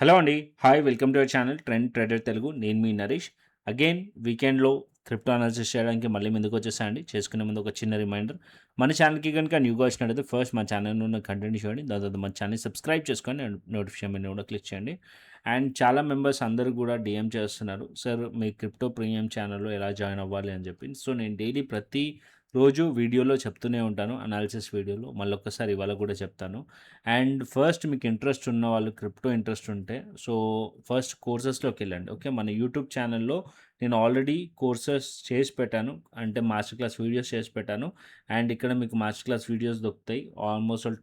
Hello అండి. Hi! Welcome to our channel trend trader Telugu. నేను మీ Naresh. Again వీకెండ్‌లో క్రిప్టో అనాలిసిస్ చేయడానికి మళ్ళీ ముందుకొచ్చేసా అండి. చేసుకునే ముందు ఒక చిన్న రిమైండర్. మన ఛానల్‌కి గనుక న్యూగా వచ్చినట్టయితే ఫస్ట్ మన ఛానల్‌లో ఉన్న కంటెంట్ చూడండి. దాని తర్వాత మన ఛానల్‌ని సబ్స్క్రైబ్ చేసుకొని నోటిఫికేషన్ బెల్‌ని కూడా క్లిక్ చేయండి. అండ్ చాలా మెంబర్స్ అందరూ కూడా డీఎం చేస్తున్నారు. సార్ మీ క్రిప్టో ప్రీమియం ఛానల్‌లో ఎలా జాయిన్ అవ్వాలి అని చెప్పి. సో నేను డైలీ ప్రతి రోజు వీడియోలో చెప్తూనే ఉంటాను. అనాలిసిస్ వీడియోలో. మళ్ళొక్కసారి ఇవాళ కూడా చెప్తాను. అండ్ ఫస్ట్ మీకు ఇంట్రెస్ట్ ఉన్న వాళ్ళు క్రిప్టో ఇంట్రెస్ట్ ఉంటే సో ఫస్ట్ కోర్సెస్‌లోకెళ్ళండి. ఓకే. మన యూట్యూబ్ ఛానల్‌లో నేను ఆల్రెడీ కోర్సెస్ చేసి పెట్టాను. అంటే మాస్టర్ క్లాస్ వీడియోస్ చేసి పెట్టాను. అండ్ ఇక్కడ మీకు మాస్టర్ క్లాస్ వీడియోస్ దొరుకుతాయి. ఆల్మోస్ట్ ఆల్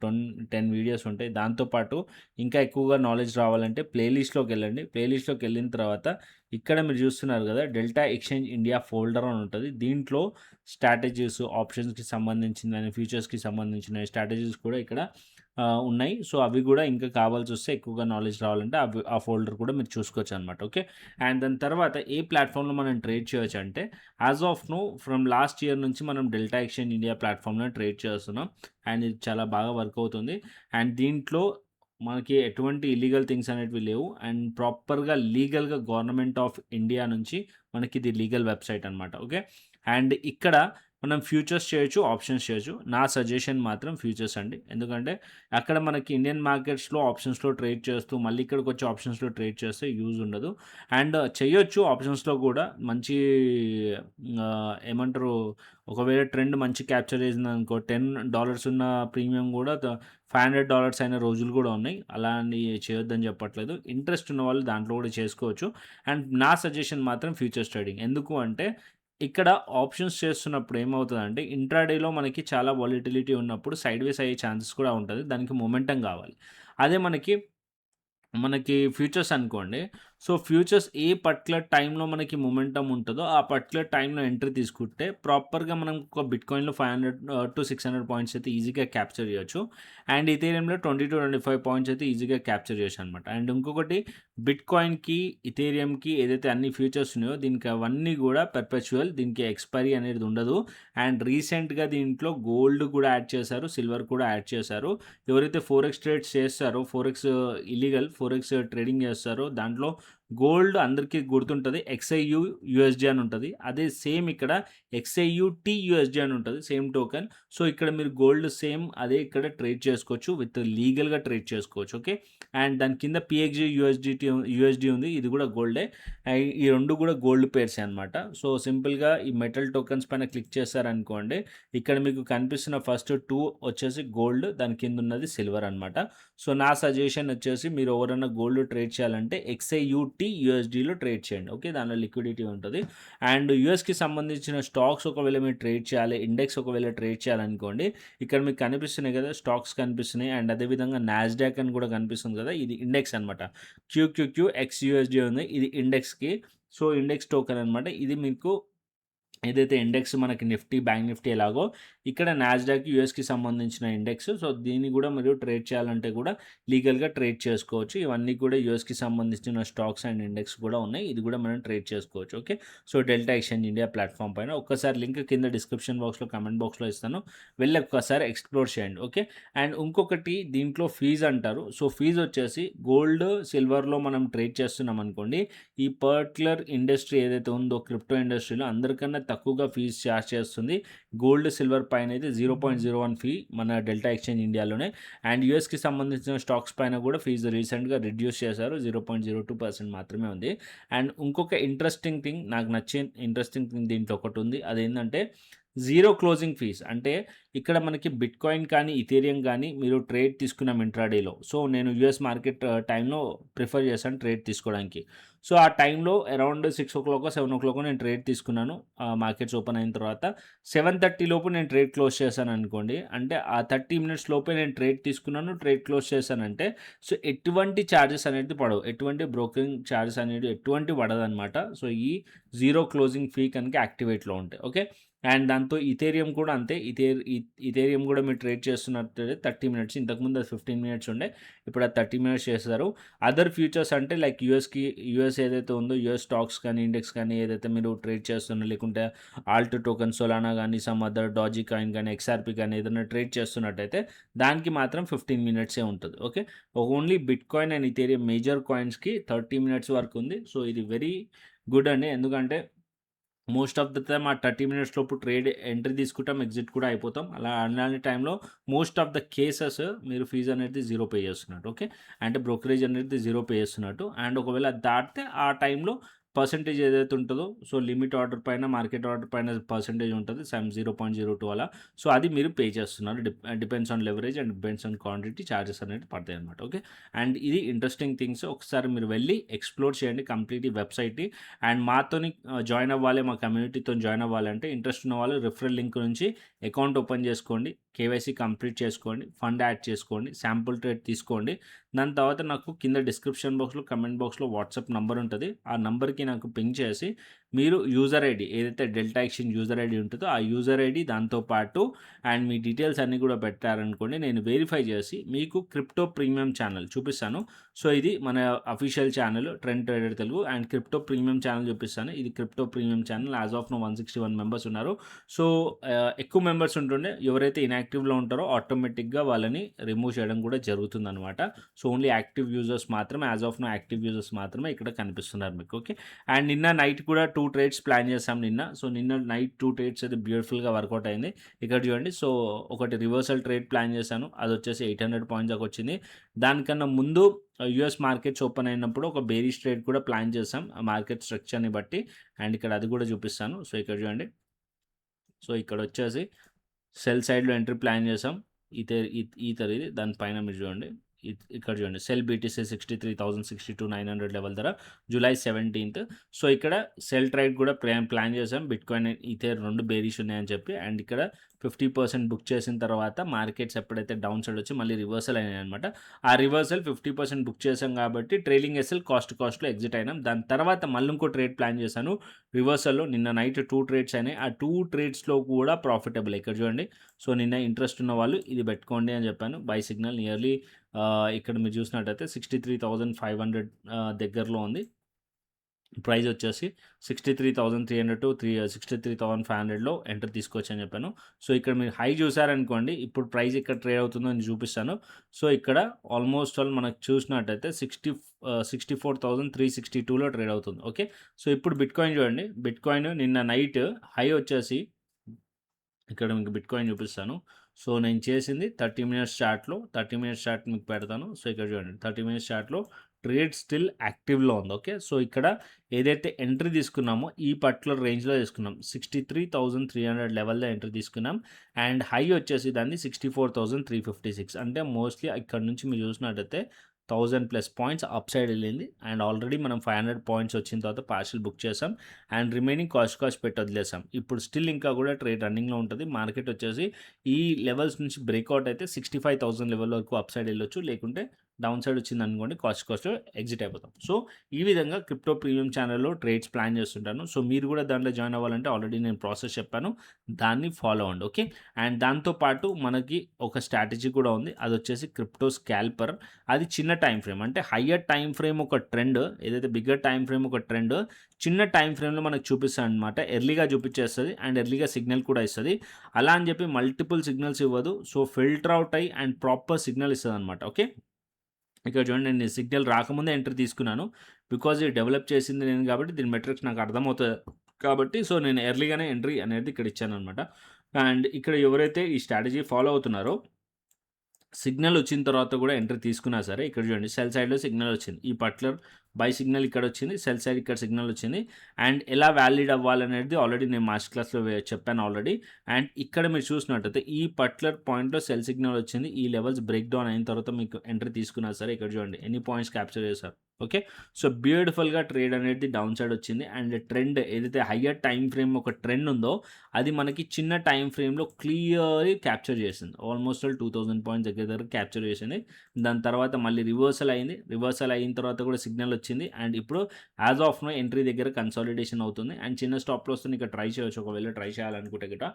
10 వీడియోస్ ఉంటాయి. దాంతో పాటు ఇంకా ఎక్కువగా నాలెడ్జ్ రావాలంటే ప్లేలిస్ట్‌లోకెళ్ళండి. ప్లేలిస్ట్‌లోకెళ్ళిన తర్వాత ఇక్కడ మీరు చూస్తున్నారు కదా! డెల్టా ఎక్స్‌చేంజ్ ఇండియా ఫోల్డర్ అని ఉంటది. దీంట్లో స్ట్రాటజీస్, ఆప్షన్స్‌కి సంబంధించినవి, ఫ్యూచర్స్‌కి సంబంధించిన స్ట్రాటజీస్ కూడా ఇక్కడ ఉన్నాయి. సో అవి కూడా ఇంకా కావాల్సొస్తే ఎక్కువగా నాలెడ్జ్ రావాలంటే ఆ ఫోల్డర్ కూడా మీరు చూసుకోవచ్చనమాట. ఓకే. అండ్ దాని తర్వాత ఏ ప్లాట్‌ఫామ్‌లో మనం ట్రేడ్ చేయొచ్చంటే as of now from last year నుంచి మనం డెల్టా ఎక్స్‌చేంజ్ ఇండియా ప్లాట్‌ఫామ్‌లో ట్రేడ్ చేస్తున్నాం. అండ్ ఇది చాలా బాగా వర్క్ అవుతుంది. అండ్ దీంట్లో మనకి ఎటువంటి ఇల్లీగల్ థింగ్స్ అనేటివి లేవు. అండ్ ప్రాపర్‌గా లీగల్‌గా గవర్నమెంట్ ఆఫ్ ఇండియా నుంచి మనకిది లీగల్ వెబ్‌సైట్ అనమాట. ఓకే. అండ్ ఇక్కడ మనం ఫ్యూచర్స్ చేయొచ్చు, ఆప్షన్స్ చేయొచ్చు. నా సజెషన్ మాత్రం ఫ్యూచర్స్ అండి. ఎందుకంటే అక్కడ మనకి ఇండియన్ మార్కెట్స్‌లో ఆప్షన్స్‌లో ట్రేడ్ చేస్తూ మళ్ళీ ఇక్కడికొచ్చి ఆప్షన్స్‌లో ట్రేడ్ చేస్తే యూజ్ ఉండదు. అండ్ చేయొచ్చు ఆప్షన్స్‌లో కూడా మంచి ఏమంటారు, ఒకవేళ ట్రెండ్ మంచి క్యాప్చర్ చేసిందనుకో $10 ఉన్న ప్రీమియం కూడా $500 అయిన రోజులు కూడా ఉన్నాయి. అలా అని చేయొద్దని చెప్పట్లేదు. ఇంట్రెస్ట్ ఉన్నవాళ్ళు దాంట్లో కూడా చేసుకోవచ్చు. అండ్ నా సజెషన్ మాత్రం ఫ్యూచర్స్ ట్రేడింగ్. ఎందుకు అంటే ఇక్కడ ఆప్షన్స్ చేస్తున్నప్పుడు ఏమవుతదంటే ఇంట్రాడేలో మనకి చాలా వాలటిలిటీ ఉన్నప్పుడు సైడ్‌వేస్ అయ్యే ఛాన్సెస్ కూడా ఉంటది. దానికి మొమెంటం కావాలి. అదే మనకి ఫ్యూచర్స్ అనుకోండి. సో, ఫ్యూచర్స్ ఏ పర్టిక్యులర్ టైంలో మనకి మొమెంటమ్ ఉంటదో, ఆ పర్టిక్యులర్ టైంలో ఎంట్రీ తీసుకుంటే ప్రాపర్‌గా మనం ఒక బిట్‌కాయిన్‌లో 500-600 పాయింట్స్ అయితే ఈజీగా క్యాప్చర్ చేయొచ్చు. అండ్ ఇథేరియంలో 20-25 పాయింట్స్ అయితే ఈజీగా క్యాప్చర్ చేయొచ్చనమాట. అండ్ ఇంకొకటి బిట్‌కాయిన్‌కి, ఇథేరియంకి ఏదైతే అన్ని ఫ్యూచర్స్ ఉన్నాయో దీనికి అవన్నీ కూడా పెర్పెచువల్. దీనికి ఎక్స్‌పైరీ అనేది ఉండదు. అండ్ రీసెంట్‌గా దీంట్లో గోల్డ్ కూడా యాడ్ చేశారు. సిల్వర్ కూడా యాడ్ చేశారు. ఎవరైతే ఫోరెక్స్ ట్రేడ్స్ చేస్తారో, ఫోరెక్స్ ట్రేడింగ్ చేస్తారో దాంట్లో గోల్డ్ అందరికీ గుర్తుంటది. ఎక్స్ఐయు యూఎస్‌డి అని ఉంటది. అదే సేమ్ ఇక్కడ ఎక్స్ఐయుటి యూఎస్‌డి అని ఉంటది. Same token. సో, ఇక్కడ మీరు గోల్డ్ సేమ్ అదే ఇక్కడ ట్రేడ్ చేసుకోవచ్చు. విత్ లీగల్‌గా ట్రేడ్ చేసుకోవచ్చు. ఓకే. అండ్ దాని కింద పిఎక్స్‌జి యూఎస్‌డి ఉంది. ఇది కూడా గోల్డే. ఈ 2 కూడా గోల్డ్ పేర్సే అనమాట. సో, సింపుల్‌గా ఈ మెటల్ టోకెన్స్ పైన క్లిక్ చేశారనుకోండి, ఇక్కడ మీకు కనిపిస్తున్న ఫస్ట్ 2 వచ్చేసి గోల్డ్, దాని కింద ఉన్నది సిల్వర్ అనమాట. సో, నా సజెషన్ వచ్చేసి మీరు ఎవరైనా గోల్డ్ ట్రేడ్ చేయాలంటే ఎక్స్ఐయుటి యూఎస్‌డిలో ట్రేడ్ చేయండి. ఓకే. దానిలో లిక్విడిటీ ఉంటది. అండ్ యూఎస్‌కి సంబంధించిన స్టాక్స్ ఒకవేళ మీరు ట్రేడ్ చేయాలి, ఇండెక్స్ ఒకవేళ ట్రేడ్ చేయాలనుకోండి, ఇక్కడ మీకు కనిపిస్తున్నాయి కదా! స్టాక్స్ కనిపిస్తున్నాయి. అండ్ అదేవిధంగా నాస్డాక్ అని కూడా కనిపిస్తుంది కదా! ఇది ఇండెక్స్ అనమాట. QQQXUSD ఉంది. ఇది ఇండెక్స్‌కి. సో, ఇండెక్స్ టోకెన్ అనమాట. ఇది మీకు ఏదైతే ఇండెక్స్ మనకి నిఫ్టీ, బ్యాంక్ నిఫ్టీ ఎలాగో ఇక్కడ నాస్డాక్ యూఎస్‌కి సంబంధించిన ఇండెక్స్. సో, దీన్ని కూడా మీరు ట్రేడ్ చేయాలంటే కూడా లీగల్‌గా ట్రేడ్ చేసుకోవచ్చు. ఇవన్నీ కూడా యూఎస్‌కి సంబంధించిన స్టాక్స్ అండ్ ఇండెక్స్ కూడా ఉన్నాయి. ఇది కూడా మనం ట్రేడ్ చేసుకోవచ్చు. Okay. So, delta exchange India platform పైన ఒక్కసారి లింక్ కింద డిస్క్రిప్షన్ బాక్స్‌లో, కామెంట్ బాక్స్‌లో ఇస్తాను. వెళ్ళి ఒక్కసారి ఎక్స్‌ప్లోర్ చేయండి. ఓకే. అండ్ ఇంకొకటి దీంట్లో ఫీజ్ అంటారు. సో, ఫీజ్ వచ్చేసి గోల్డ్, సిల్వర్‌లో మనం ట్రేడ్ చేస్తున్నాం అనుకోండి, ఈ పర్టిక్యులర్ ఇండస్ట్రీ ఏదైతే ఉందో క్రిప్టో ఇండస్ట్రీలో అందరికన్నా తక్కువగా ఫీజ్ చార్జ్ చేస్తుంది. గోల్డ్, సిల్వర్ పైన అయితే 0.01 ఫీ మన డెల్టా ఎక్స్‌చేంజ్ ఇండియాలోనే. అండ్ యూఎస్‌కి సంబంధించిన స్టాక్స్ పైన కూడా ఫీజు రీసెంట్‌గా రిడ్యూస్ చేశారు. 0.02% మాత్రమే ఉంది. అండ్ ఇంకొక నాకు నచ్చే ఇంట్రెస్టింగ్ థింగ్ దీంట్లో ఒకటుంది. అదేంటంటే జీరో క్లోజింగ్ ఫీస్. అంటే ఇక్కడ మనకి బిట్‌కాయిన్ కానీ, ఇథేరియం కానీ మీరు ట్రేడ్ తీసుకున్నాం ఇంట్రాడేలో. సో, నేను యూఎస్ మార్కెట్ టైంలో ప్రిఫర్ చేశాను ట్రేడ్ తీసుకోవడానికి. సో, ఆ టైంలో అరౌండ్ 6:00, 7:00 నేను ట్రేడ్ తీసుకున్నాను. మార్కెట్స్ ఓపెన్ అయిన తర్వాత 7:30 లోపు నేను ట్రేడ్ క్లోజ్ చేశాననుకోండి. అంటే ఆ 30 మినిట్స్ లోపే నేను ట్రేడ్ తీసుకున్నాను, ట్రేడ్ క్లోజ్ చేశానంటే సో, ఎటువంటి చార్జెస్ అనేది పడవు. ఎటువంటి బ్రోకరింగ్ చార్జెస్ అనేది ఎటువంటివి పడదనమాట. సో, ఈ జీరో క్లోజింగ్ ఫీ కనుక యాక్టివేట్‌లో ఉంటే. ఓకే. అండ్ దాంతో ఇథేరియం కూడా అంతే. ఇథేరియం కూడా మీరు ట్రేడ్ చేస్తున్నట్టయితే 30 మినిట్స్, ఇంతకుముందు అది 15 మినిట్స్ ఉండే, ఇప్పుడు అది 30 మినిట్స్ చేస్తారు. అదర్ ఫ్యూచర్స్ అంటే లైక్ యూఎస్ ఏదైతే ఉందో, యూఎస్ స్టాక్స్ కానీ ఇండెక్స్ కానీ ఏదైతే మీరు ట్రేడ్ చేస్తున్నారు, లేకుంటే ఆల్ట్ టోకెన్ సోలానా కానీ, సమ్ అదర్ డాజీ కాయిన్ కానీ, ఎక్స్ఆర్పి కానీ ఏదైనా ట్రేడ్ చేస్తున్నట్టయితే దానికి మాత్రం 15 మినిట్సే ఉంటుంది. Okay, only bitcoin and ethereum major కాయిన్స్కి 30 మినిట్స్ వరకు ఉంది. సో ఇది వెరీ గుడ్ అండి, ఎందుకంటే మోస్ట్ ఆఫ్ ద టైమ్ ఆ 30 మినిట్స్ లోపు ట్రేడ్ ఎంట్రీ తీసుకుంటాం, ఎగ్జిట్ కూడా అయిపోతాం. అలాంటి టైంలో మోస్ట్ ఆఫ్ ద కేసెస్ మీరు ఫీజు అనేది జీరో పే చేస్తున్నట్టు. ఓకే, అంటే బ్రోకరేజ్ అనేది జీరో పే చేస్తున్నట్టు. అండ్ ఒకవేళ అది దాటితే ఆ టైంలో పర్సెంటేజ్ ఏదైతే ఉంటుందో, సో లిమిట్ ఆర్డర్ పైన, మార్కెట్ ఆర్డర్ పైన పర్సెంటేజ్ ఉంటుంది, 0.02 అలా. సో అది మీరు పే చేస్తున్నారు. Depends on leverage and depends on quantity, charges అనేది పడతాయి అనమాట. ఓకే, అండ్ ఇది ఇంట్రెస్టింగ్ థింగ్స్. ఒకసారి మీరు వెళ్ళి ఎక్స్ప్లోర్ చేయండి కంప్లీట్ ఈ వెబ్సైట్ని. అండ్ మాతోని జాయిన్ అవ్వాలి, మా కమ్యూనిటీతో జాయిన్ అవ్వాలంటే ఇంట్రెస్ట్ ఉన్న వాళ్ళు రిఫరల్ లింక్ నుంచి అకౌంట్ ఓపెన్ చేసుకోండి, కేవైసీ కంప్లీట్ చేసుకోండి, ఫండ్ యాడ్ చేసుకోండి, శాంపుల్ ట్రేడ్ తీసుకోండి. దాని తర్వాత నాకు కింద డిస్క్రిప్షన్ బాక్స్లో, కమెంట్ బాక్స్లో వాట్సాప్ నంబర్ ఉంటుంది. ఆ నంబర్కి నాకు పింగ్ చేసి మీరు యూజర్ ఐడి ఏదైతే డెల్టా ఎక్స్చేంజ్ యూజర్ ఐడి ఉంటుందో ఆ యూజర్ ఐడి, దాంతోపాటు అండ్ మీ డీటెయిల్స్ అన్నీ కూడా పెట్టారనుకోండి, నేను వెరిఫై చేసి మీకు క్రిప్టో ప్రీమియం ఛానల్ చూపిస్తాను. సో ఇది మన official channel trend trader Telugu, and crypto premium channel చూపిస్తాను. ఇది crypto premium channel. As of now 161 members ఉన్నారు. సో ఎక్కువ మెంబర్స్ ఉంటుండే ఎవరైతే ఇన్యాక్టివ్లో ఉంటారో ఆటోమేటిక్గా వాళ్ళని రిమూవ్ చేయడం కూడా జరుగుతుందన్నమాట. సో ఓన్లీ యాక్టివ్ యూజర్స్ మాత్రమే, as of now active users మాత్రమే ఇక్కడ కనిపిస్తున్నారు మీకు. ఓకే, అండ్ నిన్న నైట్ కూడా 2 ట్రేడ్స్ ప్లాన్ చేసాం నిన్న. సో నిన్న నైట్ 2 ట్రేడ్స్ అయితే బ్యూటిఫుల్గా వర్కౌట్ అయింది. ఇక్కడ చూడండి, సో ఒకటి రివర్సల్ ట్రేడ్ ప్లాన్ చేశాను, అది వచ్చేసి 800 పాయింట్స్ దాకా వచ్చింది. దానికన్నా ముందు యూఎస్ మార్కెట్స్ ఓపెన్ అయినప్పుడు ఒక బేరిష్ ట్రేడ్ కూడా ప్లాన్ చేసాం ఆ మార్కెట్ స్ట్రక్చర్ని బట్టి, అండ్ ఇక్కడ అది కూడా చూపిస్తాను. సో ఇక్కడ చూడండి, సో ఇక్కడ వచ్చేసి సెల్ సైడ్లో ఎంట్రీ ప్లాన్ చేసాం, ఈథర్ ఇది. దానిపైన మీరు చూడండి, ఇక్కడ చూడండి, సెల్ బీటీసీ 63,062,900 లెవెల్ ధర, జూలై 17th. సో ఇక్కడ సెల్ ట్రేడ్ కూడా ప్లాన్ చేసాం, బిట్ కాయిన్ ఈథర్ రెండు బేరిష్ ఉన్నాయని చెప్పి. అండ్ ఇక్కడ 50% బుక్ చేసిన తర్వాత మార్కెట్స్ ఎప్పుడైతే డౌన్ సైడ్ వచ్చి మళ్ళీ రివర్సల్ అయినాయి అనమాట. ఆ రివర్సల్ 50% బుక్ చేసాం కాబట్టి ట్రైలింగ్ ఎస్ఎల్ కాస్ట్లో ఎగ్జిట్ అయినాం. దాని తర్వాత మళ్ళీ ఇంకో ట్రేడ్ ప్లాన్ చేశాను రివర్సల్లో. నిన్న నైట్ 2 ట్రేడ్స్ అయినాయి. ఆ 2 ట్రేడ్స్లో కూడా ప్రాఫిటబుల్. ఇక్కడ చూడండి, సో నిన్న ఇంట్రెస్ట్ ఉన్న వాళ్ళు ఇది పెట్టుకోండి అని చెప్పాను. బై సిగ్నల్ నియర్లీ ఇక్కడ మీరు చూసినట్టయితే 63,500 దగ్గరలో ఉంది. ప్రైస్ వచ్చేసి 63,300 టు 63,500లో ఎంటర్ తీసుకోవచ్చు అని చెప్పాను. సో ఇక్కడ మీరు హై చూసారనుకోండి, ఇప్పుడు ప్రైస్ ఇక్కడ ట్రేడ్ అవుతుందో నేను చూపిస్తాను. సో ఇక్కడ ఆల్మోస్ట్ ఆల్ మనకు చూసినట్టయితే 64,362లో ట్రేడ్ అవుతుంది. ఓకే, సో ఇప్పుడు బిట్ కాయిన్ చూడండి, బిట్ కాయిన్ నిన్న నైట్ హై వచ్చేసి, ఇక్కడ మీకు బిట్ కాయిన్ చూపిస్తాను. సో నేను చేసింది 30 మినిట్స్ చార్ట్లో, 30 మినిట్స్ చార్ట్ మీకు పెడతాను. సో ఇక్కడ చూడండి, 30 మినిట్స్ చార్ట్లో ట్రేడ్ స్టిల్ యాక్టివ్లో ఉంది. ఓకే, సో ఇక్కడ ఏదైతే ఎంట్రీ తీసుకున్నామో ఈ పర్టికులర్ రేంజ్లో తీసుకున్నాం, 63,300 లెవెల్లో ఎంట్రీ తీసుకున్నాం. అండ్ హై వచ్చేసి దాన్ని 64,356. అంటే మోస్ట్లీ ఇక్కడ నుంచి మీరు చూసినట్టయితే 1000+ పాయింట్స్ అప్ సైడ్ వెళ్ళింది. అండ్ ఆల్రెడీ మనం 500 పాయింట్స్ వచ్చిన తర్వాత పార్షల్ బుక్ చేసాం, అండ్ రిమైనింగ్ కాస్ట్ పెట్టి వదిలేసాం. ఇప్పుడు స్టిల్ ఇంకా కూడా ట్రేడ్ రన్నింగ్లో ఉంటుంది. మార్కెట్ వచ్చేసి ఈ లెవెల్స్ నుంచి బ్రేక్అవుట్ అయితే 65,000 లెవెల్ వరకు అప్ సైడ్ వెళ్ళొచ్చు, లేకుంటే డౌన్ సైడ్ వచ్చింది అనుకోండి కాస్ట్ ఎగ్జిట్ అయిపోతాం. సో ఈ విధంగా క్రిప్టో ప్రీమియం ఛానల్లో ట్రేడ్స్ ప్లాన్ చేస్తుంటాను. సో మీరు కూడా దాంట్లో జాయిన్ అవ్వాలంటే ఆల్రెడీ నేను ప్రాసెస్ చెప్పాను, దాన్ని ఫాలో అవ్వండి. ఓకే, అండ్ దాంతోపాటు మనకి ఒక స్ట్రాటజీ కూడా ఉంది, అది వచ్చేసి క్రిప్టో స్కాల్పర్. అది చిన్న టైం ఫ్రేమ్, అంటే హయ్యర్ టైం ఫ్రేమ్ ఒక ట్రెండ్, ఏదైతే బిగ్గర్ టైం ఫ్రేమ్ ఒక ట్రెండ్ చిన్న టైం ఫ్రేమ్లో మనకు చూపిస్తుంది అనమాట. ఎర్లీగా చూపించేస్తుంది అండ్ ఎర్లీగా సిగ్నల్ కూడా ఇస్తుంది. అలా అని చెప్పి మల్టిపుల్ సిగ్నల్స్ ఇవ్వదు. సో ఫిల్టర్ అవుట్ అయ్యి అండ్ ప్రాపర్ సిగ్నల్ ఇస్తుంది అనమాట. ఓకే, ఇక్కడ చూడండి, నేను సిగ్నల్ రాకముందే ఎంట్రీ తీసుకున్నాను, బికాజ్ ఇది డెవలప్ చేసింది నేను కాబట్టి దీని మెట్రిక్స్ నాకు అర్థమవుతుంది కాబట్టి. సో నేను ఎర్లీగానే ఎంట్రీ అనేది ఇక్కడ ఇచ్చాను అనమాట. అండ్ ఇక్కడ ఎవరైతే ఈ స్ట్రాటజీ ఫాలో అవుతున్నారో సిగ్నల్ వచ్చిన తర్వాత కూడా ఎంట్రీ తీసుకున్నా సరే, ఇక్కడ చూడండి సెల్ సైడ్లో సిగ్నల్ వచ్చింది, ఈ పర్టికులర్ బై సిగ్నల్ ఇక్కడ వచ్చింది, సెల్ సైడ్ ఇక్కడ సిగ్నల్ వచ్చింది. అండ్ ఎలా వ్యాలిడ్ అవ్వాలనేది ఆల్రెడీ నేను మాస్టర్ క్లాస్లో చెప్పాను ఆల్రెడీ. అండ్ ఇక్కడ మీరు చూసినట్టయితే ఈ పర్టికులర్ పాయింట్లో సెల్ సిగ్నల్ వచ్చింది, ఈ లెవెల్స్ బ్రేక్ డౌన్ అయిన తర్వాత మీకు ఎంట్రీ తీసుకున్నా సరే, ఇక్కడ చూడండి ఎన్ని పాయింట్స్ క్యాప్చర్ చేశారు. ఓకే. సో, బ్యూటిఫుల్‌గా ట్రేడ్ అనేది డౌన్ సైడ్ వచ్చింది. అండ్ ట్రెండ్ ఏదైతే హయ్యర్ టైమ్ ఫ్రేమ్ ఒక ట్రెండ్ ఉందో, అది మనకి చిన్న టైమ్ ఫ్రేమ్‌లో క్లియర్‌గా క్యాప్చర్ చేసింది. ఆల్‌మోస్ట్ ఆల్ 2000 పాయింట్స్ దగ్గర దగ్గర క్యాప్చర్ చేసింది. దాని తర్వాత మళ్ళీ రివర్సల్ అయింది. రివర్సల్ అయిన తర్వాత కూడా సిగ్నల్ వచ్చింది. అండ్ ఇప్పుడు యాస్ ఆఫ్ నౌ ఎంట్రీ దగ్గర కన్సాలిడేషన్ అవుతుంది. అండ్ చిన్న స్టాప్ లాస్‌తోని ఇక్కడ ట్రై చేయొచ్చు. ఒకవేళ ట్రై చేయాలనుకుంటే గిట్ట.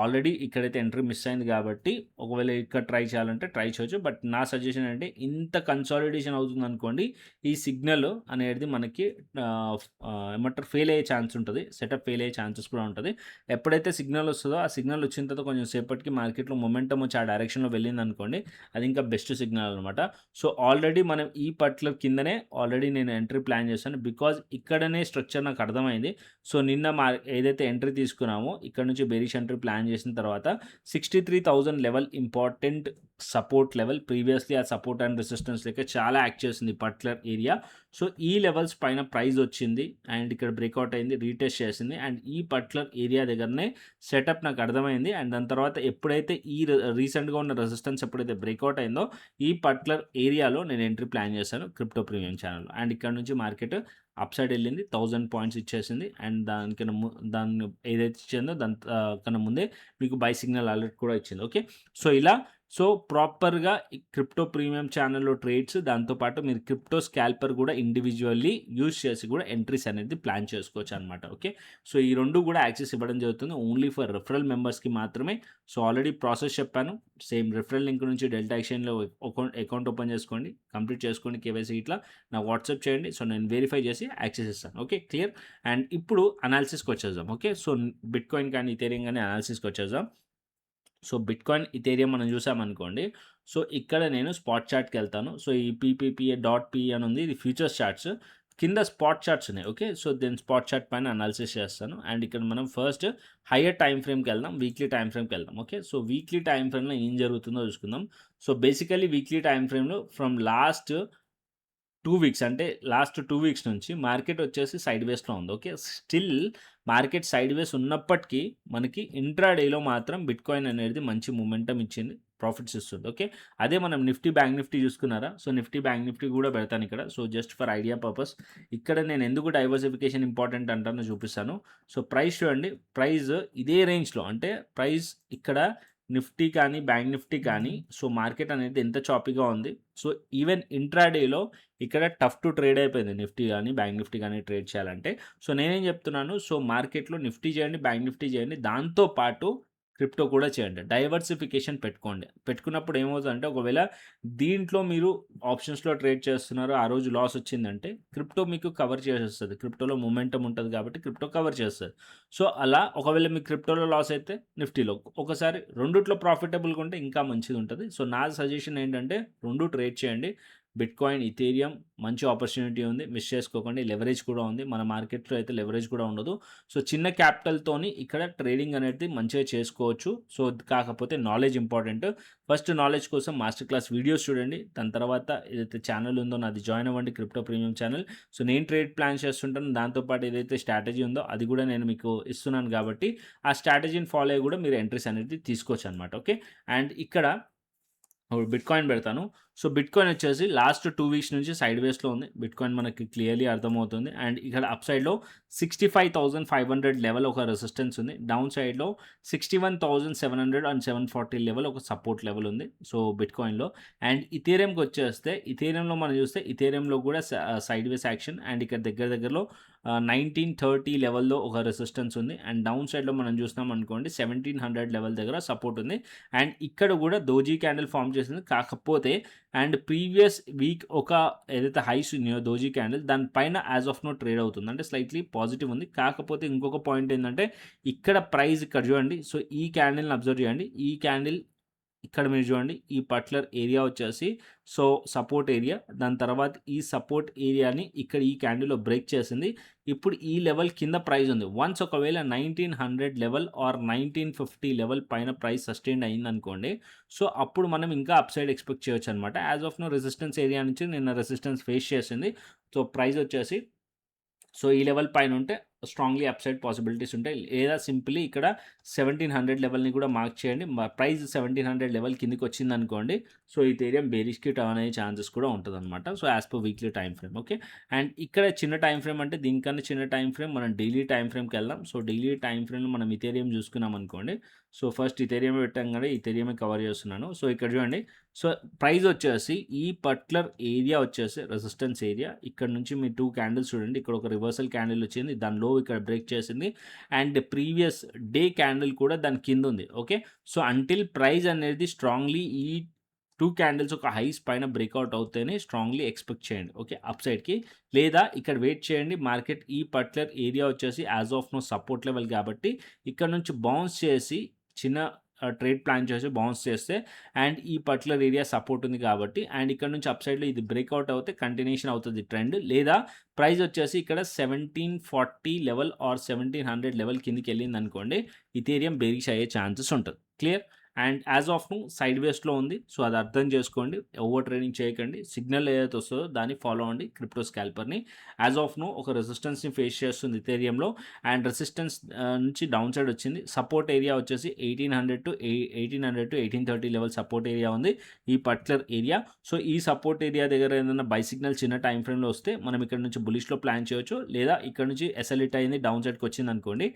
ఆల్రెడీ ఇక్కడైతే ఎంట్రీ మిస్ అయింది కాబట్టి, ఒకవేళ ఇక్కడ ట్రై చేయాలంటే ట్రై చేయొచ్చు. బట్ నా సజెషన్ అంటే ఇంత కన్సాలిడేషన్ అవుతుందనుకోండి, ఈ సిగ్నల్ అనేది మనకి ఏమంటారు ఫెయిల్ అయ్యే ఛాన్స్ ఉంటది. సెటప్ ఫెయిల్ అయ్యే ఛాన్సెస్ కూడా ఉంటది. ఎప్పుడైతే సిగ్నల్ వస్తదో, ఆ సిగ్నల్ వచ్చిన తర్వాత కొంచెం సేపటికి మార్కెట్‌లో మొమెంటమ్ వచ్చి ఆ డైరెక్షన్‌లో వెళ్ళిందనుకోండి, అది ఇంకా బెస్ట్ సిగ్నల్ అనమాట. సో, ఆల్రెడీ మనం ఈ పర్టిక్యులర్ కిందనే ఆల్రెడీ నేను ఎంట్రీ ప్లాన్ చేశాను. బికాజ్ ఇక్కడనే స్ట్రక్చర్ నాకు అర్థమైంది. సో, నిన్న ఏదైతే ఎంట్రీ తీసుకున్నామో, ఇక్కడ నుంచి బేరిష్ ఎంట్రీ ప్లాన్ చేసిన తర్వాత 63,000 level important support level. Previously ఆ సపోర్ట్ అండ్ రెసిస్టెన్స్ లెక్క చాలా యాక్ట్ చేసింది పర్టిక్యులర్ ఏరియా. సో, ఈ లెవెల్స్ పైన ప్రైస్ వచ్చింది. అండ్ ఇక్కడ బ్రేక్‌ఔట్ అయింది. రీటెస్ట్ చేసింది. అండ్ ఈ పర్టిక్యులర్ ఏరియా దగ్గరనే సెటప్ నాకు అర్థమైంది. అండ్ దాని తర్వాత ఎప్పుడైతే ఈ రీసెంట్‌గా ఉన్న రెసిస్టెన్స్ ఎప్పుడైతే బ్రేక్‌ఔట్ అయిందో, ఈ పర్టిక్యులర్ ఏరియాలో నేను ఎంట్రీ ప్లాన్ చేశాను క్రిప్టో ప్రీమియం ఛానెల్‌లో. అండ్ ఇక్కడ నుంచి మార్కెట్ అప్ సైడ్ ఎళ్ళింది. 1000 పాయింట్స్ ఇచ్చేసింది. అండ్ దాన్ని ఏదైతే ఇచ్చిందో దాని కన్నా ముందే మీకు బై సిగ్నల్ అలర్ట్ కూడా ఇచ్చింది. ఓకే. సో, ఇలా ప్రాపర్‌గా ఈ క్రిప్టో ప్రీమియం ఛానెల్‌లో ట్రేడ్స్, దాంతో పాటు మీరు క్రిప్టో స్కాల్పర్ కూడా ఇండివిడ్యువల్లీ యూజ్ చేసి కూడా ఎంట్రీస్ అనేది ప్లాన్ చేసుకోవచ్చనమాట. ఓకే. సో, ఈ 2 కూడా యాక్సెస్ ఇవ్వడం జరుగుతుంది. ఓన్లీ ఫర్ రిఫరల్ మెంబర్స్‌కి మాత్రమే. సో, ఆల్రెడీ ప్రాసెస్ చెప్పాను. సేమ్ రిఫరల్ లింక్ నుంచి డెల్టా ఎక్స్‌చేంజ్‌లో అకౌంట్ ఓపెన్ చేసుకోండి. కంప్లీట్ చేసుకోండి కేవైసీ ఇట్లా. నాకు వాట్సాప్ చేయండి. సో, నేను వెరిఫై చేసి యాక్సెస్ ఇస్తాను. ఓకే. క్లియర్. అండ్ ఇప్పుడు అనాలిసిస్‌కి వచ్చేద్దాం. ఓకే. సో, బిట్‌కాయిన్ కానీ, ఇథేరియం కానీ అనాలిసిస్‌కి వచ్చేద్దాం. సో, బిట్‌కాయిన్, ఇథేరియం మనం చూసామనుకోండి. సో, ఇక్కడ నేను స్పాట్ చార్ట్‌కెళ్తాను. సో, ఈ పీపీపీఏ డాట్ పీ అని ఉంది. ఇది ఫ్యూచర్స్ చార్ట్స్. కింద స్పాట్ చార్ట్స్ ఉన్నాయి. ఓకే. సో, నేను స్పాట్ చార్ట్ పైన అనాలిసిస్ చేస్తాను. అండ్ ఇక్కడ మనం ఫస్ట్ హైయర్ టైమ్ ఫ్రేమ్‌కెళ్దాం. వీక్లీ టైమ్ ఫ్రేమ్‌కెళ్దాం. ఓకే. సో, వీక్లీ టైమ్ ఫ్రేమ్‌లో ఏం జరుగుతుందో చూసుకుందాం. సో, బేసికల్లీ వీక్లీ టైమ్ ఫ్రేమ్‌లో ఫ్రమ్ లాస్ట్ 2 వీక్స్ అంటే లాస్ట్ 2 వీక్స్ నుంచి మార్కెట్ వచ్చేసి సైడ్‌వేస్‌లో ఉంది. ఓకే. స్టిల్ మార్కెట్ సైడ్‌వేస్ ఉన్నప్పటికీ మనకి ఇంట్రాడేలో మాత్రం బిట్‌కాయిన్ అనేది మంచి మొమెంటమ్ ఇచ్చింది. ప్రాఫిట్స్ ఇస్తుంది. ఓకే. అదే మనం నిఫ్టీ, బ్యాంక్ నిఫ్టీ చూసుకున్నారా? సో, నిఫ్టీ, బ్యాంక్ నిఫ్టీ కూడా పెడతాను ఇక్కడ. So, just for idea purpose. ఇక్కడ నేను ఎందుకు డైవర్సిఫికేషన్ ఇంపార్టెంట్ అంటానో చూపిస్తాను. సో, ప్రైస్ చూడండి. ప్రైస్ ఇదే రేంజ్‌లో అంటే ప్రైస్ ఇక్కడ నిఫ్టీ కానీ, బ్యాంక్ నిఫ్టీ కానీ సో, మార్కెట్ అనేది ఎంత చాపీగా ఉంది. సో, ఈవెన్ ఇంట్రాడేలో ఇక్కడ టఫ్ టు ట్రేడ్ అయిపోయింది. నిఫ్టీ గాని, బ్యాంక్ నిఫ్టీ గాని ట్రేడ్ చేయాలంటే. సో, నేనేం చెప్తున్నాను. సో, మార్కెట్‌లో నిఫ్టీ చేయండి, బ్యాంక్ నిఫ్టీ చేయండి. దాంతో పాటు క్రిప్టో కూడా చేయండి. డైవర్సిఫికేషన్ పెట్టుకోండి. పెట్టుకున్నప్పుడు ఏమవుతుందంటే ఒకవేళ దీంట్లో మీరు ఆప్షన్స్‌లో ట్రేడ్ చేస్తున్నారు. ఆ రోజు లాస్ వచ్చిందంటే క్రిప్టో మీకు కవర్ చేసేస్తది. క్రిప్టోలో మొమెంటమ్ ఉంటది కాబట్టి క్రిప్టో కవర్ చేస్తది. సో, అలా ఒకవేళ మీకు క్రిప్టోలో లాస్ అయితే నిఫ్టీలో. ఒకసారి రెండిట్లో ప్రాఫిటబుల్‌గా ఉంటే ఇంకా మంచిగుంటది. సో, నా సజెషన్ ఏంటంటే 2 ట్రేడ్ చేయండి. బిట్‌కాయిన్, ఇథేరియం మంచి ఆపర్చునిటీ ఉంది. మిస్ చేసుకోకండి. లెవరేజ్ కూడా ఉంది. మన మార్కెట్‌లో అయితే లెవరేజ్ కూడా ఉండదు. సో, చిన్న క్యాపిటల్‌తోని ఇక్కడ ట్రేడింగ్ అనేది మంచిగా చేసుకోవచ్చు. సో, కాకపోతే నాలెడ్జ్ ఇంపార్టెంట్. ఫస్ట్ నాలెడ్జ్ కోసం మాస్టర్ క్లాస్ వీడియోస్ చూడండి. దాని తర్వాత ఏదైతే ఛానెల్ ఉందో నాది జాయిన్ అవ్వండి క్రిప్టో ప్రీమియం ఛానెల్. సో, నేను ట్రేడ్ ప్లాన్ చేస్తుంటాను. దాంతో పాటు ఏదైతే స్ట్రాటజీ ఉందో అది కూడా నేను మీకు ఇస్తున్నాను కాబట్టి, ఆ స్ట్రాటజీని ఫాలో అయ్యి కూడా మీరు ఎంట్రీస్ అనేది తీసుకోవచ్చనమాట. ఓకే. అండ్ ఇక్కడ బిట్‌కాయిన్ పెడతాను. సో, బిట్‌కాయిన్ వచ్చేసి లాస్ట్ 2 వీక్స్ నుంచి సైడ్‌వేస్‌లో ఉంది. బిట్‌కాయిన్ మనకి క్లియర్‌లీ అర్థమవుతుంది. అండ్ ఇక్కడ అప్ సైడ్‌లో 65,500 లెవెల్ ఒక రెసిస్టెన్స్ ఉంది. డౌన్ సైడ్‌లో 61,700 అండ్ 740 లెవెల్ ఒక సపోర్ట్ లెవెల్ ఉంది. సో, బిట్‌కాయిన్‌లో. అండ్ ఇథేరియంకొచ్చేస్తే ఇథేరియంలో మనం చూస్తే ఇథేరియంలో కూడా సైడ్‌వేస్ యాక్షన్ అండ్ ఇక్కడ దగ్గర దగ్గరలో 1930 లెవెల్‌లో ఒక రెసిస్టెన్స్ ఉంది. అండ్ డౌన్ సైడ్‌లో మనం చూసినామనుకోండి 1700 లెవెల్ దగ్గర సపోర్ట్ ఉంది. అండ్ ఇక్కడ కూడా డోజీ క్యాండిల్ ఫార్మ్ చేసింది. కాకపోతే అండ్ ప్రీవియస్ వీక్ ఒక ఏదైతే హైస్ ఉన్నాయో డోజీ క్యాండిల్ దాని పైన యాజ్ ఆఫ్ నౌ ట్రేడ్ అవుతుంది. అంటే స్లైట్‌లీ పాజిటివ్ ఉంది. కాకపోతే ఇంకొక పాయింట్ ఏందంటే ఇక్కడ ప్రైస్ ఇక్కడ చూడండి. సో, ఈ క్యాండిల్‌ని అబ్జర్వ్ చేయండి. ఈ క్యాండిల్ ఇక్కడ మీరు చూడండి. ఈ పర్టిక్యులర్ ఏరియా వచ్చేసి సో, సపోర్ట్ ఏరియా. దాని తర్వాత ఈ సపోర్ట్ ఏరియాని ఇక్కడ ఈ క్యాండిల్‌లో బ్రేక్ చేసింది. ఇప్పుడు ఈ లెవెల్ కింద ప్రైస్ ఉంది. వన్స్ ఒకవేళ 1900 లెవెల్ ఆర్ 1950 లెవెల్ పైన ప్రైస్ సస్టైన్ అయిందనుకోండి. సో, అప్పుడు మనం ఇంకా అప్ సైడ్ ఎక్స్‌పెక్ట్ చేయొచ్చనమాట. As of now resistance area నుంచి నిన్న రెసిస్టెన్స్ ఫేస్ చేసింది. సో, ప్రైస్ వచ్చేసి సో, ఈ లెవెల్ పైన ఉంటే స్ట్రాంగ్లీ అప్సైడ్ పాసిబిలిటీస్ ఉంటాయి. లేదా సింప్లీ ఇక్కడ 1700 లెవెల్ని కూడా మార్క్ చేయండి. ప్రైస్ 1700 లెవెల్ కిందికి వచ్చిందనుకోండి, సో ఈథేరియం బేరిష్కి టర్న్ అయ్యే ఛాన్సెస్ కూడా ఉంటుందన్నమాట. So as per weekly time frame. Okay, and ఇక్కడ చిన్న టైమ్ ఫ్రేమ్ అంటే దీనికన్నా చిన్న టైమ్ ఫ్రేమ్ మనం డైలీ టైమ్ ఫ్రేమ్కి వెళ్దాం. సో డైలీ టైమ్ ఫ్రేమ్లో మనం ఇథేరియం చూసుకున్నాం అనుకోండి. సో ఫస్ట్ ఇథేరియం పెట్టంగానే ఇథేరియం కవర్ చేస్తున్నాను. సో ఇక్కడ చూడండి, సో ప్రైస్ వచ్చేసి ఈ పర్టికులర్ ఏరియా వచ్చేసి రెసిస్టెన్స్ ఏరియా. ఇక్కడ నుంచి మీరు 2 క్యాండిల్స్ చూడండి. ఇక్కడ ఒక రివర్సల్ క్యాండిల్ వచ్చింది, దాని లో ఇక్కడ బ్రేక్ చేసింది, అండ్ ప్రీవియస్ డే క్యాండిల్ కూడా దాని కింద ఉంది. ఓకే, సో అంటిల్ ప్రైస్ అనేది స్ట్రాంగ్లీ ఈ 2 క్యాండిల్స్ ఒక హైస్ పైన బ్రేక్అవుట్ అవుతేనే స్ట్రాంగ్లీ ఎక్స్పెక్ట్ చేయండి. ఓకే, అప్ సైడ్కి, లేదా ఇక్కడ వెయిట్ చేయండి. మార్కెట్ ఈ పర్టికులర్ ఏరియా వచ్చేసి as of now support level కాబట్టి ఇక్కడ నుంచి బౌన్స్ చేసి చిన్న ట్రేడ్ ప్లాన్ చేసి బౌన్స్ చేస్తే, అండ్ ఈ పర్టికులర్ ఏరియా సపోర్ట్ ఉంది కాబట్టి, అండ్ ఇక్కడ నుంచి అప్ సైడ్లో ఇది బ్రేక్అవుట్ అవుతే కంటిన్యూషన్ అవుతుంది ట్రెండ్. లేదా ప్రైస్ వచ్చేసి ఇక్కడ 1740 లెవెల్ ఆర్ 1700 లెవెల్ కిందికి వెళ్ళింది అనుకోండి, ఇథేరియం బేరిష్ అయ్యే ఛాన్సెస్ ఉంటుంది. Clear? And as of now సైడ్ వేస్లో ఉంది. సో అది అర్థం చేసుకోండి, ఓవర్ ట్రేడింగ్ చేయకండి. సిగ్నల్ ఏదైతే వస్తుందో దాన్ని ఫాలో అవ్వండి క్రిప్టో స్కాల్పర్ని. యాజ్ ఆఫ్ నో ఒక రెసిస్టెన్స్ని ఫేస్ చేస్తుంది ఇథేరియంలో, అండ్ రెసిస్టెన్స్ నుంచి డౌన్ సైడ్ వచ్చింది. సపోర్ట్ ఏరియా వచ్చేసి 1800 to 1830 లెవెల్ సపోర్ట్ ఏరియా ఉంది ఈ పర్టికులర్ ఏరియా. సో ఈ సపోర్ట్ ఏరియా దగ్గర ఏదైనా బై సిగ్నల్ చిన్న టైం ఫ్రేమ్లో వస్తే మనం ఇక్కడ నుంచి బులిష్లో ప్లాన్ చేయొచ్చు, లేదా ఇక్కడ నుంచి ఎస్ఎల్ఇట్ అయింది డౌన్ సైడ్కి వచ్చింది అనుకోండి,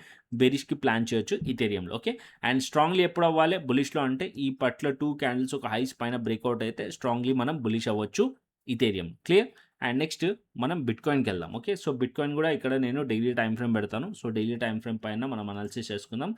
బెరిష్కి ప్లాన్ చేయొచ్చు ఇథేరియంలో. ఓకే, అండ్ స్ట్రాంగ్లీ ఎప్పుడు అవ్వాలి బులిష్లో అంటే ఈ పట్ల 2 క్యాండిల్స్ ఒక హైస్ పైన బ్రేక్అవుట్ అయితే స్ట్రాంగ్లీ మనం బులిష్ అవ్వచ్చు ఇథేరియం. క్లియర్? అండ్ నెక్స్ట్ మనం బిట్కాయిన్కి వెళ్దాం. ఓకే, సో బిట్కాయిన్ కూడా ఇక్కడ నేను డైలీ టైం ఫ్రేమ్ పెడతాను. సో డైలీ టైం ఫ్రేమ్ పైన మనం అనాలిసిస్ చేసుకుందాం.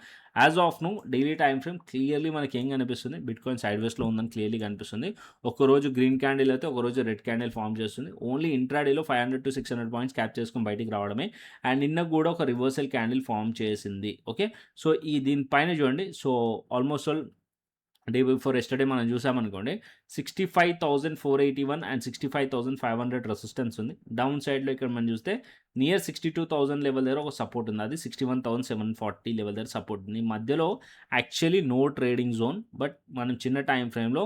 As of now daily time frame clearly మనకి ఏం కనిపిస్తుంది, బిట్కాయిన్ సైడ్ వేస్లో ఉందని క్లియర్లీ కనిపిస్తుంది. ఒకరోజు గ్రీన్ క్యాండిల్ అయితే ఒకరోజు రెడ్ క్యాండిల్ ఫామ్ చేస్తుంది. ఓన్లీ ఇంట్రాడేలో 500 to 600 పాయింట్స్ క్యాప్ చేసుకొని బయటికి రావడమే. అండ్ నిన్న కూడా ఒక రివర్సల్ క్యాండిల్ ఫామ్ చేసింది. ఓకే, సో ఈ దీనిపైన చూడండి, so almost all day before yesterday మనం చూసామనుకోండి, 65,481 అండ్ 65,500 రెసిస్టెన్స్ ఉంది. డౌన్ సైడ్లో ఇక్కడ మనం చూస్తే నియర్ 62,000 లెవెల్ దగ్గర ఒక సపోర్ట్ ఉంది, అది 61,740 లెవెల్ దగ్గర సపోర్ట్ ఉంది. ఈ మధ్యలో actually no trading zone, but మనం చిన్న టైం ఫ్రేమ్లో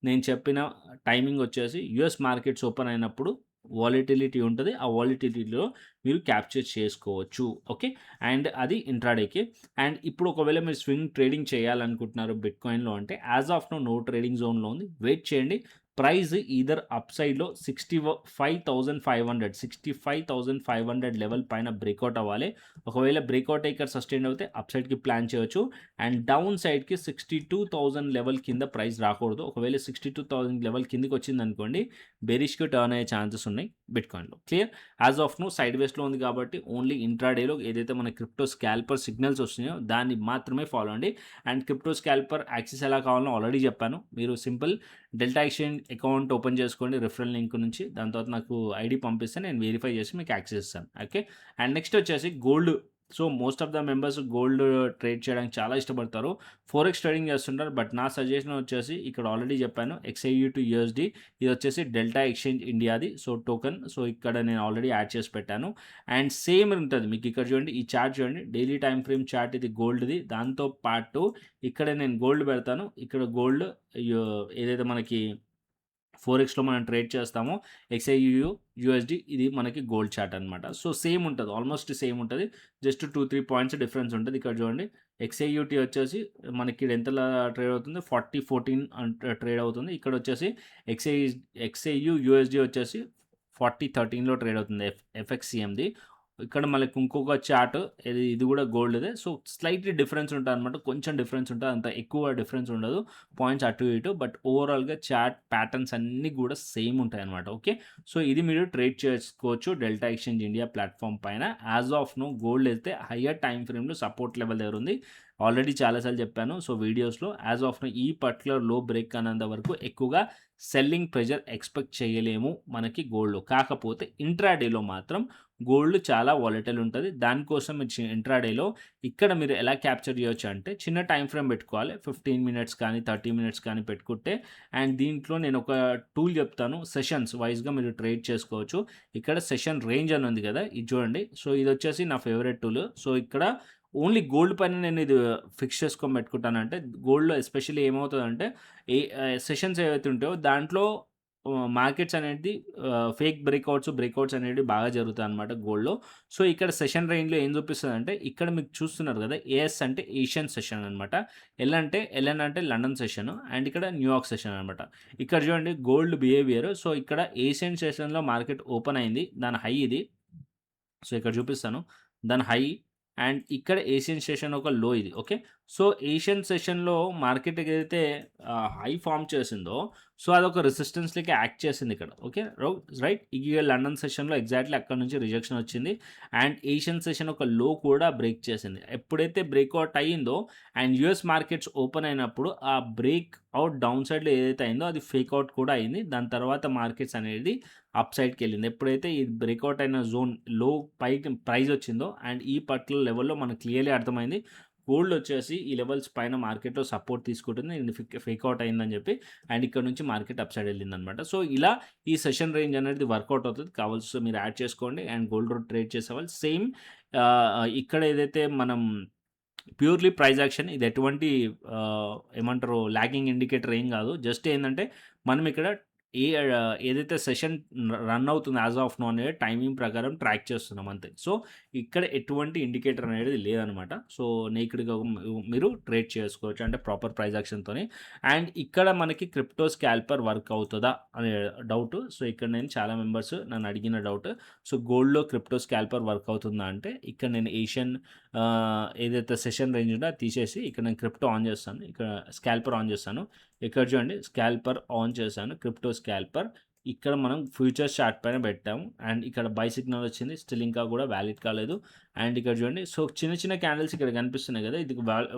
నేను చెప్పిన టైమింగ్ వచ్చేసి యుఎస్ మార్కెట్స్ ఓపెన్ అయినప్పుడు వాలిటిలిటీ ఉంటుంది, ఆ వాలిటిలిటీలో మీరు క్యాప్చర్ చేసుకోవచ్చు. ఓకే, అండ్ అది ఇంట్రాడేకి. అండ్ ఇప్పుడు ఒకవేళ మీరు స్వింగ్ ట్రేడింగ్ చేయాలనుకుంటున్నారు బిట్కాయిన్లో అంటే యాజ్ ఆఫ్ నో ట్రేడింగ్ జోన్లో ఉంది, వెయిట్ చేయండి. ప్రైస్ ఈదర్ అప్ సైడ్లో 65,500 లెవెల్ పైన బ్రేక్అవుట్ అవ్వాలి. ఒకవేళ బ్రేక్అవుట్ ఇక్కడ సస్టైన్ అవుతే అప్ సైడ్కి ప్లాన్ చేయొచ్చు, అండ్ డౌన్ సైడ్కి 62,000 లెవెల్ కింద ప్రైస్ రాకూడదు. ఒకవేళ 62,000 లెవెల్ కిందికి వచ్చింది అనుకోండి, బెరిష్కి టర్న్ అయ్యే ఛాన్సెస్ ఉన్నాయి బిట్కాయిన్లో. క్లియర్? యాజ్ ఆఫ్ నో సైడ్ వేస్లో ఉంది కాబట్టి ఓన్లీ ఇంట్రాడేలో ఏదైతే మన క్రిప్టో స్కాల్పర్ సిగ్నల్స్ వస్తున్నాయో దాన్ని మాత్రమే ఫాలో అండి. అండ్ క్రిప్టో స్కాల్పర్ యాక్సెస్ ఎలా కావాలో ఆల్రెడీ చెప్పాను. మీరు simple delta exchange account open చేసుకోండి రిఫరల్ లింక్ నుంచి, దాని తర్వాత నాకు ఐడి పంపిస్తే నేను వెరిఫై చేసి మీకు యాక్సెస్ ఇస్తాను. ఓకే, అండ్ నెక్స్ట్ వచ్చేసి gold. So most of the members gold trade చేయడానికి చాలా ఇష్టపడతారు, ఫోరెక్స్ ట్రేడింగ్ చేస్తుంటారు. బట్ నా సజెషన్ వచ్చేసి ఇక్కడ ఆల్రెడీ చెప్పాను, XAU to USD, ఇది వచ్చేసి డెల్టా ఎక్స్చేంజ్ ఇండియాది. సో టోకెన్, సో ఇక్కడ నేను ఆల్రెడీ యాడ్ చేసి పెట్టాను. అండ్ సేమ్ ఉంటుంది మీకు ఇక్కడ చూడండి, ఈ చార్ట్ చూడండి, డైలీ టైం ఫ్రేమ్ చార్ట్ ఇది గోల్డ్ది. దాంతో పాటు ఇక్కడ నేను గోల్డ్ పెడతాను. ఇక్కడ గోల్డ్ ఏదైతే మనకి ఫోరెక్స్లో మనం ట్రేడ్ చేస్తామో XAU USD, ఇది మనకి గోల్డ్ చార్ట్ అనమాట. సో సేమ్ ఉంటుంది, ఆల్మోస్ట్ సేమ్ ఉంటుంది, జస్ట్ 2-3 పాయింట్స్ డిఫరెన్స్ ఉంటుంది. ఇక్కడ చూడండి, XAUT వచ్చేసి మనకి ఎంతలా ట్రేడ్ అవుతుంది, 40-14 ట్రేడ్ అవుతుంది. ఇక్కడ వచ్చేసి XAU USD వచ్చేసి 40-13లో ట్రేడ్ అవుతుంది FXCMది. ఇక్కడ మనకి ఇంకొక చార్ట్, ఇది కూడా గోల్డ్దే. సో స్లైట్లీ డిఫరెన్స్ ఉంటుంది అనమాట, కొంచెం డిఫరెన్స్ ఉంటుంది, అంత ఎక్కువ డిఫరెన్స్ ఉండదు, పాయింట్స్ అటు ఇటు. బట్ ఓవరాల్గా చార్ట్ ప్యాటర్న్స్ అన్నీ కూడా సేమ్ ఉంటాయి అనమాట. ఓకే, సో ఇది మీరు ట్రేడ్ చేసుకోవచ్చు డెల్టా ఎక్స్చేంజ్ ఇండియా ప్లాట్ఫామ్ పైన. యాజ్ ఆఫ్ నో గోల్డ్ అయితే హయ్యర్ టైం ఫ్రేమ్లో సపోర్ట్ లెవెల్ దగ్గర ఉంది, ఆల్రెడీ చాలాసార్లు చెప్పాను. సో వీడియోస్లో యాజ్ ఆఫ్ నో ఈ పర్టికులర్ లో బ్రేక్ అన్నంత వరకు ఎక్కువగా సెల్లింగ్ ప్రెజర్ ఎక్స్పెక్ట్ చేయలేము మనకి గోల్డ్లో. కాకపోతే ఇంట్రాడేలో మాత్రం గోల్డ్ చాలా వాలటైల్ ఉంటుంది. దానికోసం ఇంట్రాడేలో ఇక్కడ మీరు ఎలా క్యాప్చర్ చేయొచ్చు అంటే చిన్న టైం ఫ్రేమ్ పెట్టుకోవాలి, 15 మినిట్స్ కానీ 30 మినిట్స్ కానీ పెట్టుకుంటే. అండ్ దీంట్లో నేను ఒక టూల్ చెప్తాను, సెషన్స్ వైజ్గా మీరు ట్రేడ్ చేసుకోవచ్చు. ఇక్కడ సెషన్ రేంజ్ అని ఉంది కదా, ఇది చూడండి. సో ఇది వచ్చేసి నా ఫేవరెట్ టూల్. సో ఇక్కడ ఓన్లీ గోల్డ్ పైన నేను ఇది ఫిక్స్ చేసుకొని పెట్టుకుంటానంటే, గోల్డ్లో ఎస్పెషల్లీ ఏమవుతుందంటే సెషన్స్ ఏవైతే ఉంటాయో దాంట్లో మార్కెట్స్ అనేది ఫేక్ బ్రేకౌట్స్ అనేటివి బాగా జరుగుతాయన్నమాట గోల్డ్‌లో. సో, ఇక్కడ సెషన్ రేంజ్‌లో ఏం చూపిస్తదంటే, ఇక్కడ మీకు చూస్తున్నారు కదా! ఏఎస్ అంటే ఏషియన్ సెషన్ అనమాట. ఎల్ఎన్ అంటే లండన్ సెషన్ అండ్ ఇక్కడ న్యూయార్క్ సెషన్ అనమాట. ఇక్కడ చూడండి గోల్డ్ బిహేవియర్. సో, ఇక్కడ ఏషియన్ సెషన్‌లో మార్కెట్ ఓపెన్ అయింది. దాని హై ఇది. సో, ఇక్కడ చూపిస్తాను. దాని హై అండ్ ఇక్కడ ఏషియన్ సెషన్ ఒక లో ఇది. ఓకే. సో, ఏషియన్ సెషన్‌లో మార్కెట్ ఏదైతే హై ఫార్మ్ చేసిందో, సో, అదొక రెసిస్టెన్స్‌లకి యాక్ట్ చేసింది ఇక్కడ. ఓకే. రైట్. ఇక లండన్ సెషన్‌లో ఎగ్జాక్ట్‌లీ అక్కడి నుంచి రిజెక్షన్ వచ్చింది. అండ్ ఏషియన్ సెషన్ ఒక లో కూడా బ్రేక్ చేసింది. ఎప్పుడైతే బ్రేక్‌ఔట్ అయ్యిందో అండ్ యూఎస్ మార్కెట్స్ ఓపెన్ అయినప్పుడు ఆ బ్రేక్ అవుట్ డౌన్ సైడ్‌లో ఏదైతే అయిందో అది ఫేక్ అవుట్ కూడా అయింది. దాని తర్వాత మార్కెట్స్ అనేది అప్ సైడ్‌కెళ్ళింది. ఎప్పుడైతే ఈ బ్రేక్‌ఔట్ అయిన జోన్ లో పైకి ప్రైస్ వచ్చిందో అండ్ ఈ పర్టిక్యులర్ లెవెల్‌లో మనకు క్లియర్‌లీ అర్థమైంది. గోల్డ్ వచ్చేసి ఈ లెవెల్స్ పైన మార్కెట్‌లో సపోర్ట్ తీసుకుంటుంది. ఇది ఫేక్ అవుట్ అయిందని చెప్పి అండ్ ఇక్కడ నుంచి మార్కెట్ అప్ సైడ్ వెళ్ళిందనమాట. సో, ఇలా ఈ సెషన్ రేంజ్ అనేది వర్కౌట్ అవుతది. కావాల్సి మీరు యాడ్ చేసుకోండి అండ్ గోల్డ్ ట్రేడ్ చేసేవాళ్ళు సేమ్ ఇక్కడ ఏదైతే మనం ప్యూర్‌లీ ప్రైస్ యాక్షన్ ఇది ఎటువంటి ఏమంటారు లాగింగ్ ఇండికేటర్ ఏం గాదు. జస్ట్ ఏందంటే మనం ఇక్కడ ఏదైతే సెషన్ రన్ అవుతుందో యాస్ ఆఫ్ నౌ అనేది టైమింగ్ ప్రకారం ట్రాక్ చేస్తున్నాం అంతే. సో, ఇక్కడ ఎటువంటి ఇండికేటర్ అనేది లేదనమాట. సో, నేకెడ్‌గా మీరు ట్రేడ్ చేసుకోవచ్చు. అంటే ప్రాపర్ ప్రైస్ యాక్షన్‌తోని. అండ్ ఇక్కడ మనకి క్రిప్టో స్కాల్పర్ వర్క్ అవుతదా అనే డౌట్. సో, ఇక్కడ నేను చాలా మెంబర్స్ నన్ను అడిగిన డౌట్. సో, గోల్డ్‌లో క్రిప్టో స్కాల్పర్ వర్క్ అవుతుందా అంటే ఇక్కడ నేను ఏషియన్ ఏదైతే సెషన్ రేంజ్ ఉందో అది తీసేసి ఇక్కడ నేను క్రిప్టో ఆన్ చేస్తాను. ఇక్కడ స్కాల్పర్ ఆన్ చేస్తాను. ఇక్కడ చూడండి స్కాల్పర్ ఆన్ చేశాను. క్రిప్టో స్కాల్పర్. ఇక్కడ మనం ఫ్యూచర్స్ చార్ట్ పైన పెట్టాము. అండ్ ఇక్కడ బై సిగ్నల్ వచ్చింది. స్టిల్ ఇంకా కూడా వాలిడ్ కాలేదు. అండ్ ఇక్కడ చూడండి. సో, చిన్న చిన్న క్యాండిల్స్ ఇక్కడ కనిపిస్తున్నాయి కదా! ఇది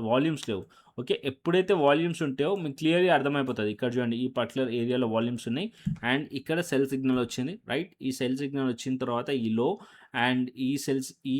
వాల్యూమ్స్ లేవు. ఓకే. ఎప్పుడైతే వాల్యూమ్స్ ఉంటాయో మీకు క్లియర్‌గా అర్థమైపోతది. ఇక్కడ చూడండి ఈ పర్టిక్యులర్ ఏరియాలో వాల్యూమ్స్ ఉన్నాయి. అండ్ ఇక్కడ సెల్ సిగ్నల్ వచ్చింది. రైట్. ఈ సెల్ సిగ్నల్ వచ్చిన తర్వాత ఈ లో అండ్ ఈ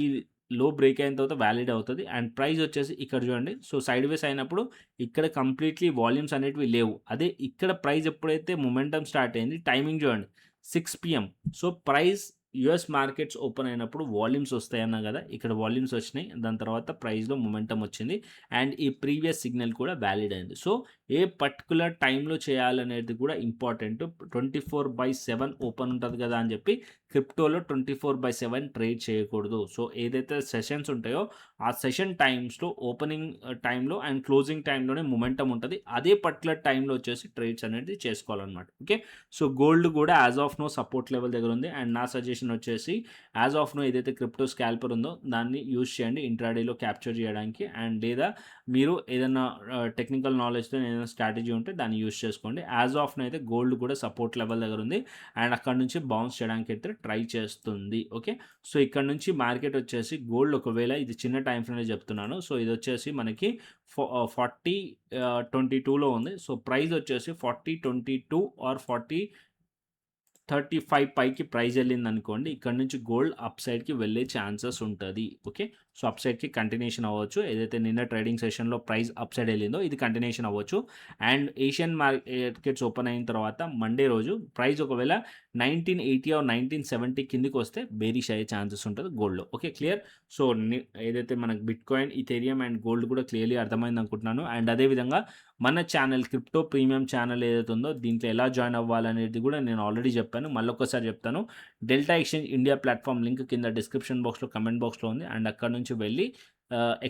లో బ్రేక్ అయిన తర్వాత వాలిడ్ అవుతది. అండ్ ప్రైస్ వచ్చేసి ఇక్కడ చూడండి. సో, సైడ్‌వేస్ అయినప్పుడు ఇక్కడ కంప్లీట్‌లీ వాల్యూమ్స్ అనేటివి లేవు. అదే ఇక్కడ ప్రైస్ ఎప్పుడైతే మొమెంటమ్ స్టార్ట్ అయింది టైమింగ్ చూడండి 6 PM. So, price US markets open అయినప్పుడు వాల్యూమ్స్ వస్తాయన్నా కదా! ఇక్కడ వాల్యూమ్స్ వచ్చినాయి. దాని తర్వాత ప్రైస్‌లో మొమెంటమ్ వచ్చింది. అండ్ ఈ ప్రీవియస్ సిగ్నల్ కూడా వాలిడ్ అయింది. సో, ఏ పర్టిక్యులర్ టైంలో చేయాలనేది కూడా ఇంపార్టెంట్. 24/7 ఓపెన్ ఉంటది కదా! అని చెప్పి క్రిప్టోలో 24/7 ట్రేడ్ చేయకూడదు. సో, ఏదైతే సెషన్స్ ఉంటాయో ఆ సెషన్ టైమ్స్‌లో ఓపెనింగ్ టైంలో అండ్ క్లోజింగ్ టైంలోనే మొమెంటమ్ ఉంటది. అదే పర్టిక్యులర్ టైంలో వచ్చేసి ట్రేడ్స్ అనేది చేసుకోవాలన్నమాట. ఓకే. సో, గోల్డ్ కూడా as of now support level దగ్గర ఉంది. అండ్ నా సజెషన్ వచ్చేసి యాస్ ఆఫ్ నౌ ఏదైతే క్రిప్టో స్కాల్పర్ ఉందో దాన్ని యూజ్ చేయండి ఇంట్రాడేలో క్యాప్చర్ చేయడానికి. అండ్ లేదా మీరు ఏదైనా టెక్నికల్ నాలెడ్జ్‌తో ఏదైనా స్ట్రాటజీ ఉంటే దాన్ని యూజ్ చేసుకోండి. యాస్ ఆఫ్ నౌ అయితే గోల్డ్ కూడా సపోర్ట్ లెవెల్ దగ్గర ఉంది. అండ్ అక్కడ నుంచి బౌన్స్ చేయడానికి అయితే ట్రై చేస్తుంది. ఓకే. సో, ఇక్కడ నుంచి మార్కెట్ వచ్చేసి గోల్డ్ ఒకవేళ ఇది చిన్న టైమ్ ఫ్రేమ్‌లో చెప్తున్నాను. సో, ఇది వచ్చేసి మనకి 22లో ఉంది. సో, ప్రైస్ వచ్చేసి 22 ఆర్ 35 పైకి ప్రైస్ ఎళ్ళిందనుకోండి. ఇక్కడ నుంచి గోల్డ్ అప్ సైడ్‌కి వెళ్ళే ఛాన్సెస్ ఉంటది. ఓకే. సో, అప్ సైడ్‌కి కంటిన్యూషన్ అవ్వచ్చు. ఏదైతే నిన్న ట్రేడింగ్ సెషన్‌లో ప్రైస్ అప్ సైడ్ ఎళ్ళిందో ఇది కంటిన్యూషన్ అవ్వచ్చు. అండ్ ఏషియన్ మార్కెట్స్ ఓపెన్ అయిన తర్వాత మండే రోజు ప్రైస్ ఒకవేళ 1980 ఆర్ 1970 కిందకొస్తే బేరిష్ అయ్యే ఛాన్సెస్ ఉంటది గోల్డ్‌లో. ఓకే. క్లియర్. సో, ఏదైతే మనకు బిట్‌కాయిన్, ఇథేరియం అండ్ గోల్డ్ కూడా క్లియర్‌లీ అర్థమైంది అనుకుంటున్నాను. అండ్ అదే విధంగా మన ఛానల్ క్రిప్టో ప్రీమియం ఛానల్ ఏదైతే ఉందో దీంట్లో ఎలా జాయిన్ అవ్వాలనేది కూడా నేను ఆల్రెడీ చెప్పాను. మళ్ళొక్కసారి చెప్తాను. Delta exchange India platform link కింద డిస్క్రిప్షన్ బాక్స్‌లో, కామెంట్ బాక్స్‌లో ఉంది. అండ్ అక్కడి నుంచి వెళ్ళి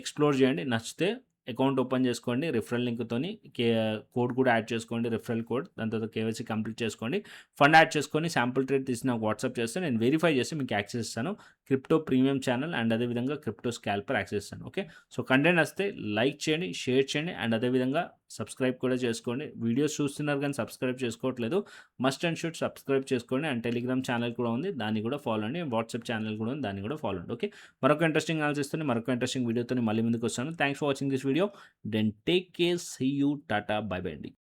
ఎక్స్‌ప్లోర్ చేయండి. నచ్చితే అకౌంట్ ఓపెన్ చేసుకోండి. రిఫరల్ లింక్‌తోని కోడ్ కూడా యాడ్ చేసుకోండి. Referral code. దాని తర్వాత కేవైసీ కంప్లీట్ చేసుకోండి. ఫండ్ యాడ్ చేసుకొని శాంపుల్ ట్రేడ్ తీసి నాకు వాట్సాప్ చేస్తే నేను వెరిఫై చేసి మీకు యాక్సెస్ ఇస్తాను. క్రిప్టో ప్రీమియం ఛానల్ అండ్ అదే విధంగా క్రిప్టో స్కాల్పర్ యాక్సెస్ ఇస్తాను. ఓకే. సో, కంటెంట్ నచ్చితే లైక్ చేయండి, షేర్ చేయండి అండ్ అదే విధంగా సబ్స్క్రైబ్ కూడా చేసుకోండి. వీడియోస్ చూస్తున్నారు కానీ సబ్స్క్రైబ్ చేసుకోవట్లేదు. మస్ట్ అండ్ షుడ్ సబ్స్క్రైబ్ చేసుకోండి. అండ్ టెలిగ్రామ్ ఛానల్ కూడా ఉంది. దాన్ని కూడా ఫాలో అండి. వాట్సాప్ ఛానల్ కూడా ఉంది. దాన్ని కూడా ఫాలో అండి. ఓకే. మరొక ఇంట్రెస్టింగ్ అనాలిసిస్‌తోని మరొక ఇంట్రెస్టింగ్ వీడియోతోని మళ్ళీ ముందుకు వస్తాను. Thanks for watching this video. Then take care. See you. Tata. Bye bye అండి.